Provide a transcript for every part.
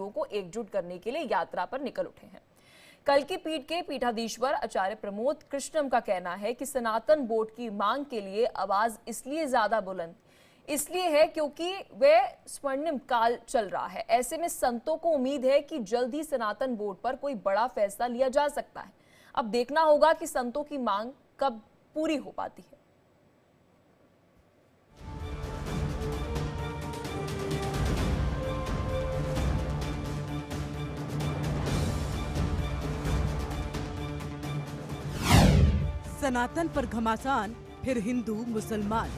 संतों को एकजुट करने के लिए यात्रा पर निकल उठे हैं। कल की पीठ के पीठाधीश्वर आचार्य प्रमोद कृष्णम का कहना है कि सनातन बोर्ड की मांग के लिए आवाज इसलिए ज्यादा बुलंद इसलिए है क्योंकि वह स्वर्णिम काल चल रहा है। ऐसे में संतों को उम्मीद है कि जल्द ही सनातन बोर्ड पर कोई बड़ा फैसला लिया जा सकता है। अब देखना होगा कि संतों की मांग कब पूरी हो पाती है। सनातन पर घमासान, फिर हिंदू मुसलमान।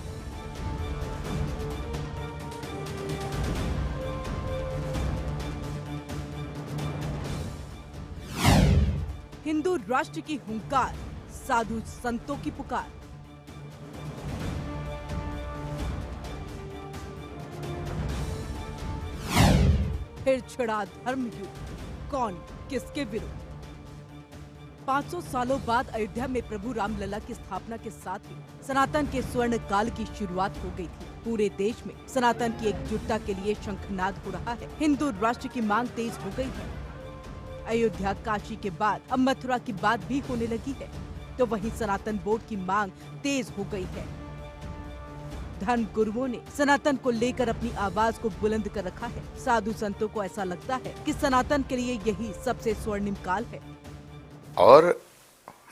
हिंदू राष्ट्र की हुंकार, साधु संतों की पुकार। फिर छिड़ा धर्म युद्ध, कौन किसके विरुद्ध। 500 सालों बाद अयोध्या में प्रभु रामलला की स्थापना के साथ ही सनातन के स्वर्ण काल की शुरुआत हो गई थी। पूरे देश में सनातन की एकजुटता के लिए शंखनाद हो रहा है। हिंदू राष्ट्र की मांग तेज हो गई है। अयोध्या, काशी के बाद अब मथुरा की बात भी होने लगी है, तो वहीं सनातन बोर्ड की मांग तेज हो गई है। धर्म गुरुओं ने सनातन को लेकर अपनी आवाज को बुलंद कर रखा है। साधु संतों को ऐसा लगता है कि सनातन के लिए यही सबसे स्वर्णिम काल है। और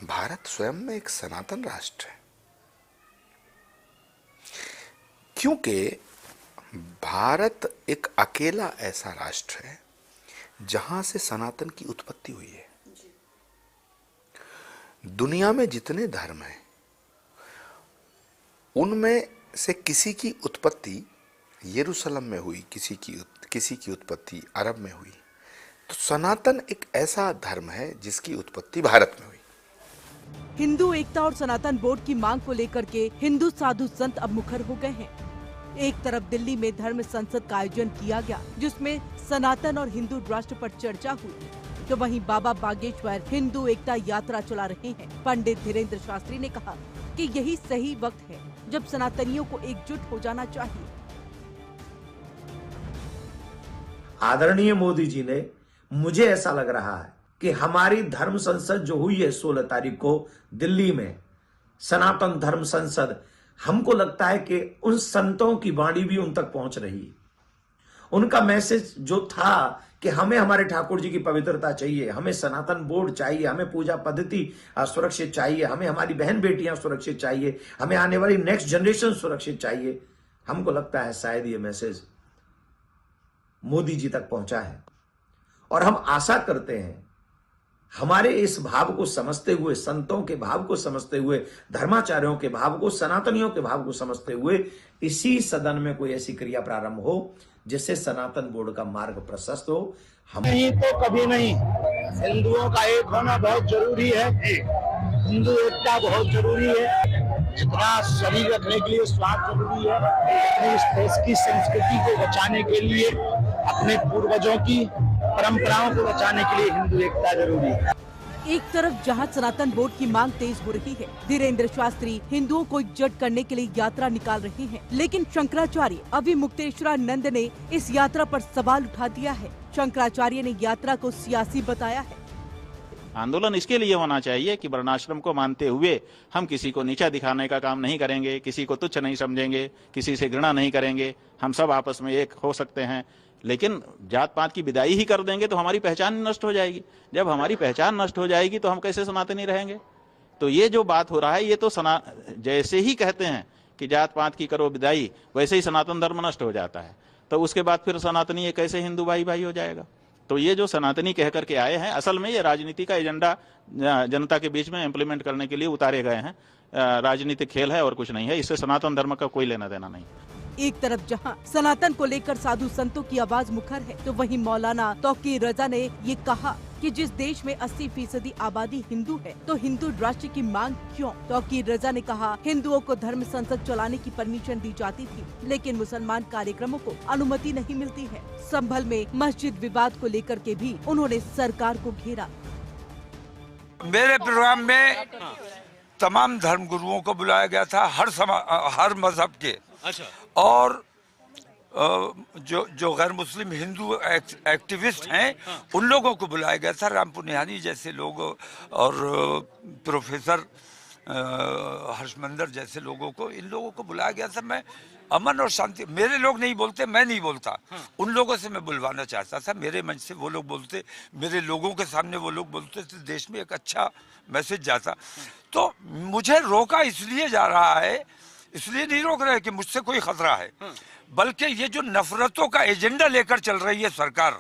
भारत स्वयं में एक सनातन राष्ट्र है, क्योंकि भारत एक अकेला ऐसा राष्ट्र है जहां से सनातन की उत्पत्ति हुई है। दुनिया में जितने धर्म हैं उनमें से किसी की उत्पत्ति यरूशलेम में हुई, किसी की उत्पत्ति अरब में हुई, तो सनातन एक ऐसा धर्म है जिसकी उत्पत्ति भारत में हुई। हिंदू एकता और सनातन बोर्ड की मांग को लेकर के हिंदू साधु संत अब मुखर हो गए हैं। एक तरफ दिल्ली में धर्म संसद का आयोजन किया गया, जिसमें सनातन और हिंदू राष्ट्र पर चर्चा हुई, तो वहीं बाबा बागेश्वर हिंदू एकता यात्रा चला रहे हैं। पंडित धीरेन्द्र शास्त्री ने कहा कि यही सही वक्त है जब सनातनियों को एकजुट हो जाना चाहिए। आदरणीय मोदी जी ने, मुझे ऐसा लग रहा है कि हमारी धर्म संसद जो हुई है 16 तारीख को दिल्ली में, सनातन धर्म संसद, हमको लगता है कि उन संतों की वाणी भी उन तक पहुंच रही है। उनका मैसेज जो था कि हमें हमारे ठाकुर जी की पवित्रता चाहिए, हमें सनातन बोर्ड चाहिए, हमें पूजा पद्धति सुरक्षित चाहिए, हमें हमारी बहन बेटियां सुरक्षित चाहिए, हमें आने वाली नेक्स्ट जनरेशन सुरक्षित चाहिए। हमको लगता है शायद ये मैसेज मोदी जी तक पहुंचा है और हम आशा करते हैं हमारे इस भाव को समझते हुए, संतों के भाव को समझते हुए, धर्माचार्यों के भाव को, सनातनियों के भाव को समझते हुए इसी सदन में कोई ऐसी क्रिया प्रारंभ हो जिससे सनातन बोर्ड का मार्ग प्रशस्त हो। हम नहीं तो कभी नहीं। हिंदुओं का एक होना बहुत जरूरी है, हिंदू एकता बहुत जरूरी है। जितना शरीर रखने के लिए स्वाद जरूरी है, अपने इस देश की संस्कृति को बचाने के लिए, अपने पूर्वजों की परंपराओं को बचाने के लिए हिंदू एकता जरूरी है। एक तरफ जहां सनातन बोर्ड की मांग तेज हो रही है, धीरेन्द्र शास्त्री हिंदुओं को एकजुट करने के लिए यात्रा निकाल रहे हैं, लेकिन शंकराचार्य अभिमुक्तेश्वरानंद ने इस यात्रा पर सवाल उठा दिया है। शंकराचार्य ने यात्रा को सियासी बताया है। आंदोलन इसके लिए होना चाहिए कि वर्णाश्रम को मानते हुए हम किसी को नीचा दिखाने का काम नहीं करेंगे, किसी को तुच्छ नहीं समझेंगे, किसी से घृणा नहीं करेंगे, हम सब आपस में एक हो सकते हैं। लेकिन जात पात की विदाई ही कर देंगे तो हमारी पहचान नष्ट हो जाएगी। जब हमारी पहचान नष्ट हो जाएगी तो हम कैसे सनातनी रहेंगे? तो ये जो बात हो रहा है, ये तो जैसे ही कहते हैं कि जात पात की करो विदाई, वैसे ही सनातन धर्म नष्ट हो जाता है। तो उसके बाद फिर सनातनी ये कैसे हिंदू भाई भाई हो जाएगा? तो ये जो सनातनी कह करके आए हैं, असल में ये राजनीति का एजेंडा जनता के बीच में इम्प्लीमेंट करने के लिए उतारे गए हैं। राजनीतिक खेल है और कुछ नहीं है। इससे सनातन धर्म का कोई लेना देना नहीं। एक तरफ जहां सनातन को लेकर साधु संतों की आवाज मुखर है, तो वहीं मौलाना तौकीर रजा ने ये कहा कि जिस देश में 80% आबादी हिंदू है, तो हिंदू राष्ट्र की मांग क्यों? तौकीर रजा ने कहा, हिंदुओं को धर्म संसद चलाने की परमिशन दी जाती थी, लेकिन मुसलमान कार्यक्रमों को अनुमति नहीं मिलती है। संभल में मस्जिद विवाद को लेकर के भी उन्होंने सरकार को घेरा। मेरे प्रोग्राम में तमाम धर्म गुरुओं को बुलाया गया था, हर मजहब के। अच्छा। और जो गैर मुस्लिम हिंदू एक्टिविस्ट हैं उन लोगों को बुलाया गया था, राम पुनिहानी जैसे लोग और प्रोफेसर हर्षमंदर जैसे लोगों को, इन लोगों को बुलाया गया था। मैं अमन और शांति, मेरे लोग नहीं बोलते, मैं नहीं बोलता, उन लोगों से मैं बुलवाना चाहता था। मेरे मंच से वो लोग बोलते, मेरे लोगों के सामने वो लोग बोलते तो देश में एक अच्छा मैसेज जाता। तो मुझे रोका इसलिए जा रहा है, इसलिए नहीं रोक रहे कि मुझसे कोई खतरा है, बल्कि ये जो नफरतों का एजेंडा लेकर चल रही है सरकार,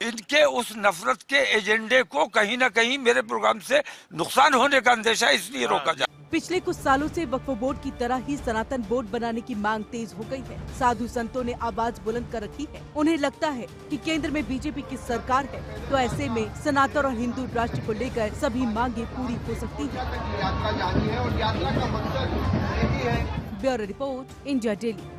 इनके उस नफरत के एजेंडे को कहीं ना कहीं मेरे प्रोग्राम से नुकसान होने का अंदेशा, इसलिए रोका जा। पिछले कुछ सालों से वक्फ बोर्ड की तरह ही सनातन बोर्ड बनाने की मांग तेज हो गई है। साधु संतों ने आवाज बुलंद कर रखी है। उन्हें लगता है कि केंद्र में बीजेपी की सरकार है, तो ऐसे में सनातन और हिंदू राष्ट्र को लेकर सभी मांगे पूरी हो सकती है। यात्रा जारी है और यात्रा का मकसद यही है। Bureau report, India daily.